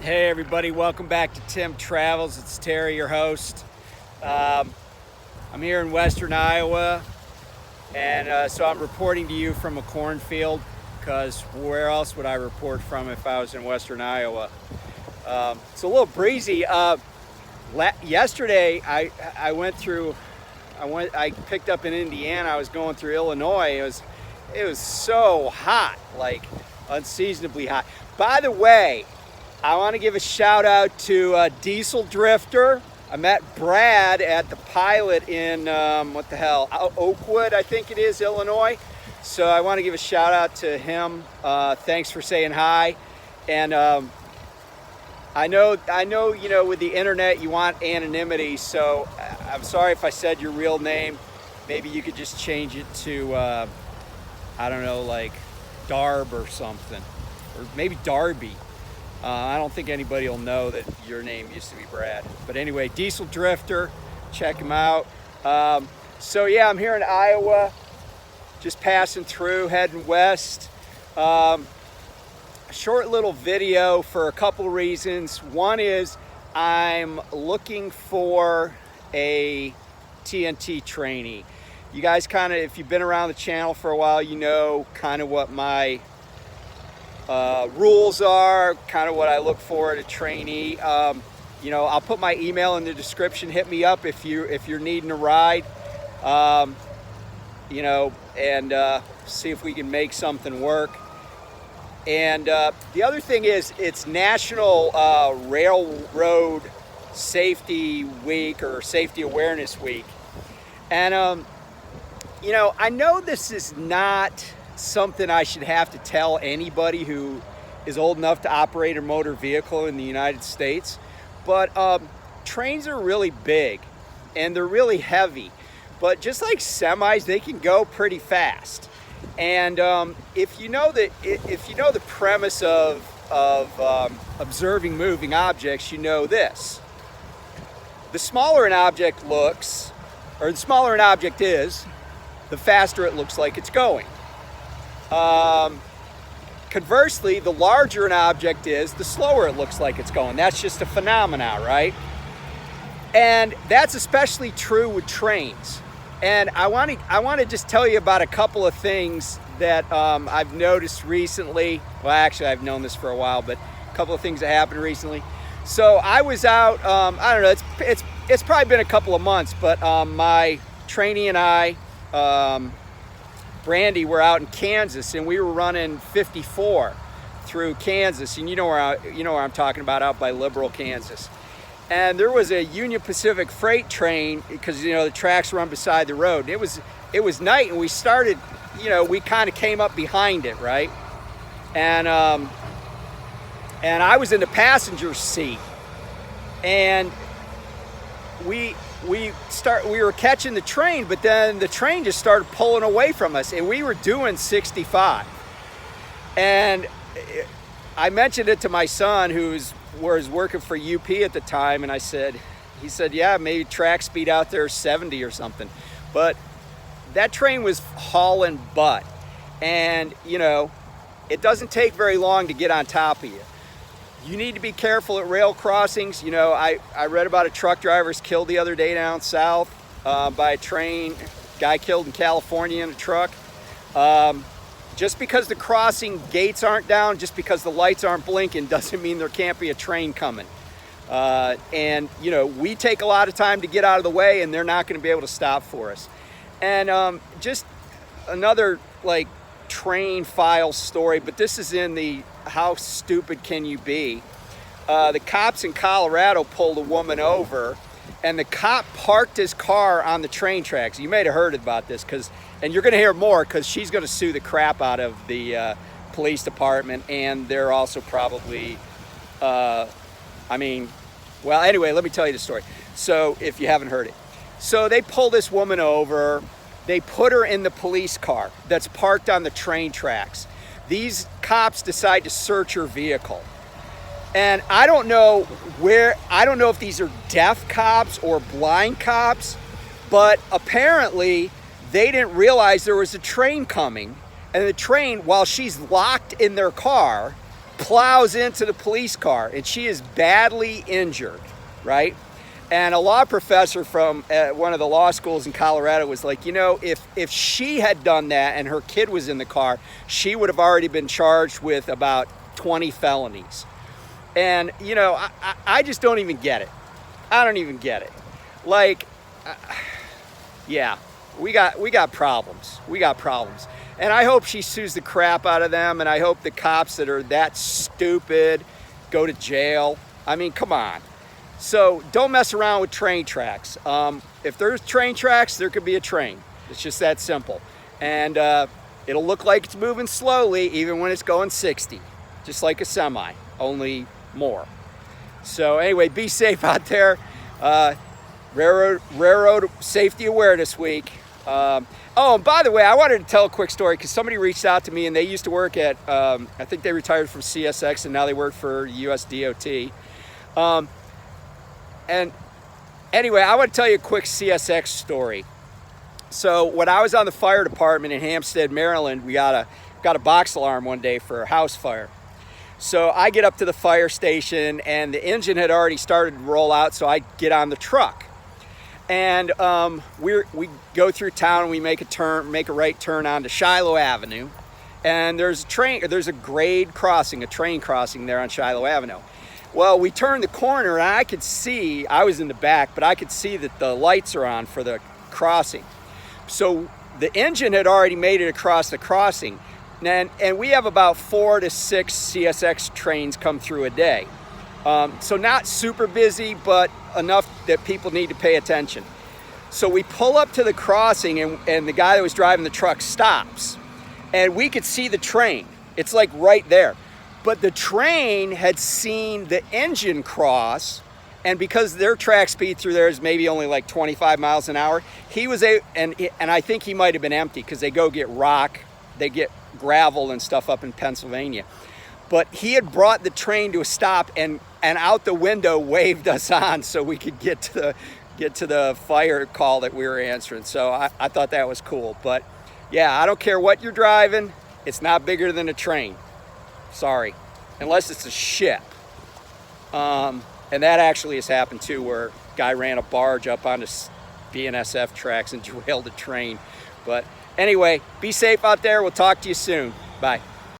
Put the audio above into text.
Hey everybody, welcome back to Tim Travels. It's Terry, your host. I'm here in western Iowa, and so I'm reporting to you from a cornfield, because where else would I report from if I was in western Iowa? It's a little breezy. Yesterday I picked up in Indiana. I was going through Illinois. It was so hot, like unseasonably hot. By the way, I want to give a shout out to Diesel Drifter. I met Brad at the pilot in Oakwood, I think it is, Illinois. So I want to give a shout out to him. Thanks for saying hi. And I know, with the internet you want anonymity. So I'm sorry if I said your real name. Maybe you could just change it to, I don't know, like Darb or something, or maybe Darby. I don't think anybody will know that your name used to be Brad. But anyway, Diesel Drifter, check him out. So yeah, I'm here in Iowa, just passing through, heading west. A short little video for a couple reasons. One is I'm looking for a TNT trainee. You guys kind of, if you've been around the channel for a while, you know kind of what my rules are, kind of what I look for at a trainee. I'll put my email in the description. Hit me up if you're needing a ride. And see if we can make something work. And the other thing is, it's National Railroad Safety Week, or Safety Awareness Week. And I know this is not something I should have to tell anybody who is old enough to operate a motor vehicle in the United States, but trains are really big and they're really heavy, but just like semis, they can go pretty fast. And if you know the premise of observing moving objects, you know this: the smaller an object looks, or the smaller an object is, the faster it looks like it's going. Conversely, the larger an object is, the slower it looks like it's going. That's just a phenomenon, right? And that's especially true with trains. And I want to just tell you about a couple of things that I've noticed recently. Well, actually, I've known this for a while, but a couple of things that happened recently. So I was out. I don't know. It's probably been a couple of months, but my trainee and I. Brandy, we're out in Kansas, and we were running 54 through Kansas, and you know where I'm talking about, out by Liberal, Kansas. And there was a Union Pacific freight train, because the tracks run beside the road. It was night, and we started, we kind of came up behind it, right? And I was in the passenger seat, and we were catching the train, but then the train just started pulling away from us, and we were doing 65. And I mentioned it to my son, who was working for UP at the time, and he said, yeah, maybe track speed out there is 70 or something. But that train was hauling butt, and it doesn't take very long to get on top of you. You need to be careful at rail crossings. I read about a truck driver's killed the other day down south by a train. Guy killed in California in a truck. Just because the crossing gates aren't down, just because the lights aren't blinking, doesn't mean there can't be a train coming. And we take a lot of time to get out of the way, and they're not going to be able to stop for us. And just another train file story, but this is in the how stupid can you be. The cops in Colorado pulled a woman over, and the cop parked his car on the train tracks. You may have heard about this, and you're going to hear more, because she's going to sue the crap out of the police department, and they're also probably, anyway, let me tell you the story. So if you haven't heard it. So they pull this woman over. They put her in the police car that's parked on the train tracks. These cops decide to search her vehicle. And I don't know if these are deaf cops or blind cops, but apparently they didn't realize there was a train coming. And the train, while she's locked in their car, plows into the police car, and she is badly injured, right? And a law professor from one of the law schools in Colorado was like, you know, if she had done that and her kid was in the car, she would have already been charged with about 20 felonies. And, you know, I just don't even get it. I don't even get it. Like, yeah, we got problems. We got problems. And I hope she sues the crap out of them, and I hope the cops that are that stupid go to jail. I mean, come on. So don't mess around with train tracks. If there's train tracks, there could be a train. It's just that simple. And it'll look like it's moving slowly even when it's going 60, just like a semi, only more. So anyway, be safe out there. Railroad Safety Awareness Week. Oh, and by the way, I wanted to tell a quick story because somebody reached out to me, and they used to work at, I think they retired from CSX, and now they work for US DOT. And anyway, I want to tell you a quick CSX story. So when I was on the fire department in Hampstead, Maryland, we got a box alarm one day for a house fire. So I get up to the fire station, and the engine had already started to roll out, so I get on the truck. And we go through town, and we make a right turn onto Shiloh Avenue. And there's a grade crossing, a train crossing there on Shiloh Avenue. Well, we turned the corner, and I could see, I was in the back, but I could see that the lights are on for the crossing. So the engine had already made it across the crossing. And we have about 4 to 6 CSX trains come through a day. So not super busy, but enough that people need to pay attention. So we pull up to the crossing, and the guy that was driving the truck stops. And we could see the train. It's like right there. But the train had seen the engine cross, and because their track speed through there is maybe only like 25 miles an hour, and I think he might have been empty because they go get rock, they get gravel and stuff up in Pennsylvania. But he had brought the train to a stop and out the window waved us on so we could get to the fire call that we were answering. So I thought that was cool. But yeah, I don't care what you're driving, it's not bigger than a train. Sorry, unless it's a ship. And that actually has happened too, where a guy ran a barge up onto BNSF tracks and derailed a train. But anyway, be safe out there. We'll talk to you soon. Bye.